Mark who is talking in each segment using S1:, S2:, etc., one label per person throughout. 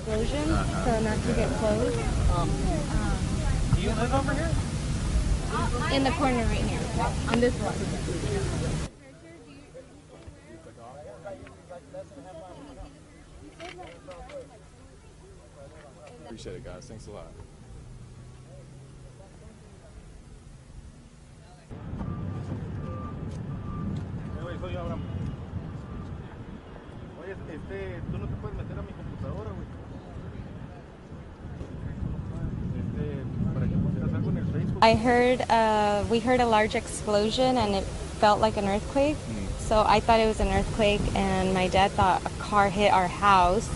S1: explosion, so not to get close.
S2: Do you live over here?
S1: In the corner right here, on this one.
S3: Appreciate it, guys. Thanks a lot.
S2: Soy Abraham. Oye, tú no te puedes meter a mi computadora, güey. Para que pusieras algo en el Facebook.
S1: We heard a large explosion and it felt like an earthquake. So I thought it was an earthquake, and my dad thought a car hit our house.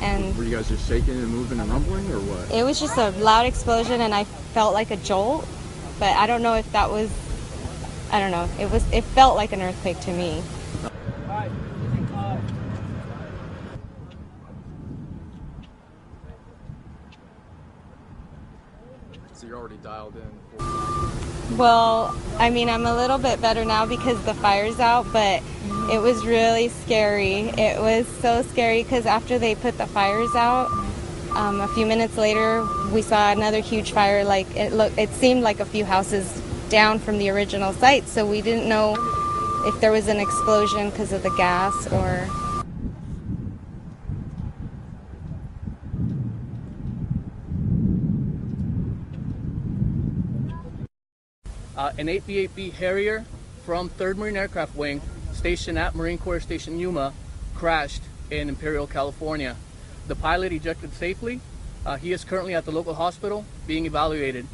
S1: And
S3: Were you guys just shaking and moving and rumbling, or what?
S1: it was just a loud explosion, and I felt like a jolt. But I don't know if that was, I don't know. It felt like an earthquake to me.
S3: So you're already dialed in.
S1: Well, I mean, I'm a little bit better now because the fire's out, but it was really scary. It was so scary because after they put the fires out, a few minutes later, we saw another huge fire. Like it seemed like a few houses down from the original site, so we didn't know if there was an explosion because of the gas or...
S4: An 8B-8B Harrier from 3rd Marine Aircraft Wing, stationed at Marine Corps Station Yuma, crashed in Imperial, California. The pilot ejected safely. He is currently at the local hospital being evaluated.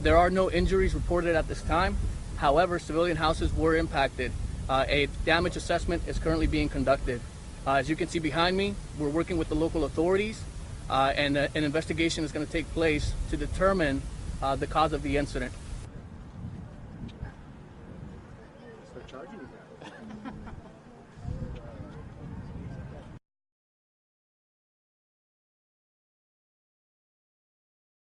S4: There are no injuries reported at this time. However, civilian houses were impacted. A damage assessment is currently being conducted. As you can see behind me, we're working with the local authorities, and an investigation is going to take place to determine the cause of the incident.
S3: Start charging you guys.